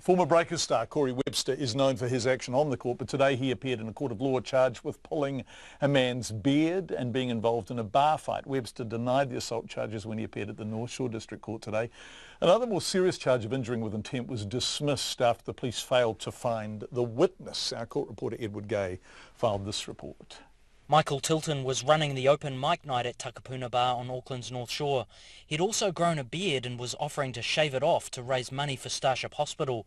Former Breakers star Corey Webster is known for his action on the court, but today he appeared in a court of law charged with pulling a man's beard and being involved in a bar fight. Webster denied the assault charges when he appeared at the North Shore District Court today. Another more serious charge of injuring with intent was dismissed after the police failed to find the witness. Our court reporter Edward Gay filed this report. Michael Tilton was running the open mic night at Takapuna Bar on Auckland's North Shore. He'd also grown a beard and was offering to shave it off to raise money for Starship Hospital.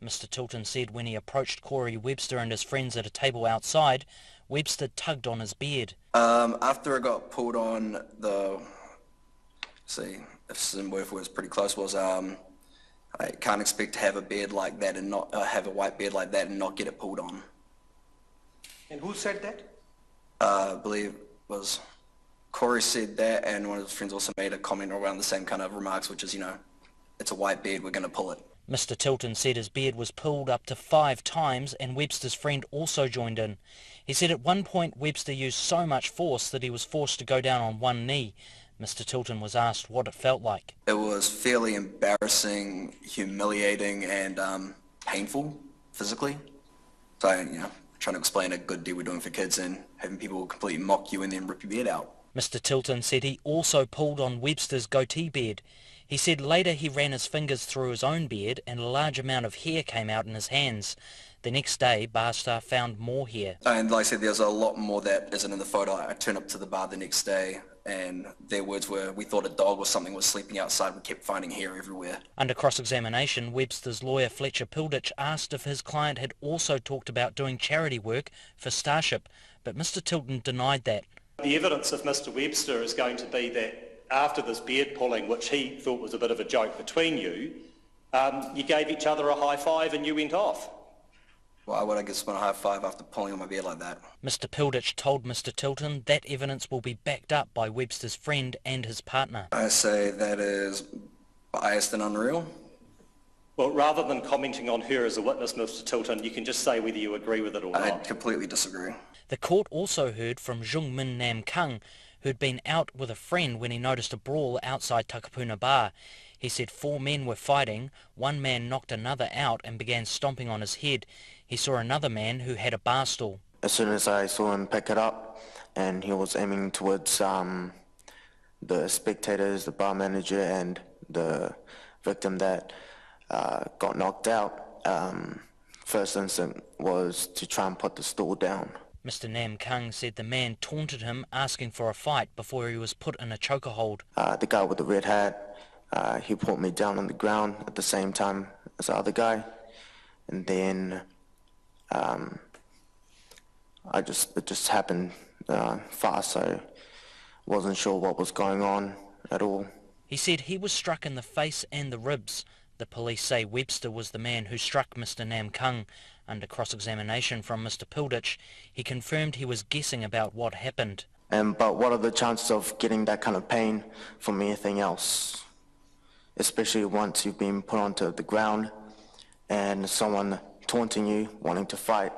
Mr Tilton said when he approached Corey Webster and his friends at a table outside, Webster tugged on his beard. After I got pulled on if some word was pretty close, was I can't expect to have a beard like that and not have a white beard like that and not get it pulled on. And who said that? I believe it was Corey said that, and one of his friends also made a comment around the same kind of remarks, which is, it's a white beard, we're going to pull it. Mr Tilton said his beard was pulled up to 5 times and Webster's friend also joined in. He said at one point Webster used so much force that he was forced to go down on one knee. Mr Tilton was asked what it felt like. It was fairly embarrassing, humiliating and painful physically. So, trying to explain a good deed we're doing for kids and having people completely mock you and then rip your beard out. Mr Tilton said he also pulled on Webster's goatee beard. He said later he ran his fingers through his own beard and a large amount of hair came out in his hands. The next day, bar staff found more hair. And like I said, there's a lot more that isn't in the photo. I turned up to the bar the next day and their words were, we thought a dog or something was sleeping outside. We kept finding hair everywhere. Under cross-examination, Webster's lawyer Fletcher Pilditch asked if his client had also talked about doing charity work for Starship, but Mr Tilton denied that. The evidence of Mr Webster is going to be that after this beard pulling, which he thought was a bit of a joke between you, you gave each other a high five and you went off. Why would I give someone a high five after pulling on my beard like that? Mr Pilditch told Mr Tilton that evidence will be backed up by Webster's friend and his partner. I say that is biased and unreal. Well, rather than commenting on her as a witness, Mr Tilton, you can just say whether you agree with it or not. I completely disagree. The court also heard from Jung Min Nam Kung, who'd been out with a friend when he noticed a brawl outside Takapuna Bar. He said 4 men were fighting, one man knocked another out and began stomping on his head. He saw another man who had a bar stool. As soon as I saw him pick it up and he was aiming towards the spectators, the bar manager and the victim that got knocked out, first instinct was to try and put the stool down. Mr Nam Kung said the man taunted him, asking for a fight before he was put in a chokehold. The guy with the red hat, he put me down on the ground at the same time as the other guy, and then it just happened fast, so wasn't sure what was going on at all. He said he was struck in the face and the ribs. The police say Webster was the man who struck Mr Nam Kung. Under cross-examination from Mr Pilditch, he confirmed he was guessing about what happened. But what are the chances of getting that kind of pain from anything else? Especially once you've been put onto the ground and someone taunting you, wanting to fight.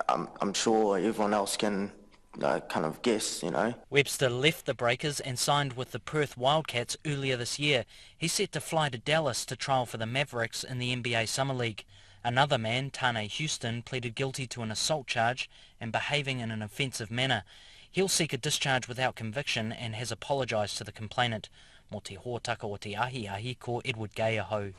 I'm sure everyone else can kind of guess, Webster left the Breakers and signed with the Perth Wildcats earlier this year. He's set to fly to Dallas to trial for the Mavericks in the NBA Summer League. Another man, Tane Houston, pleaded guilty to an assault charge and behaving in an offensive manner. He'll seek a discharge without conviction and has apologised to the complainant. Mo te hōtaka o te ahi ko Edward Gay ahau.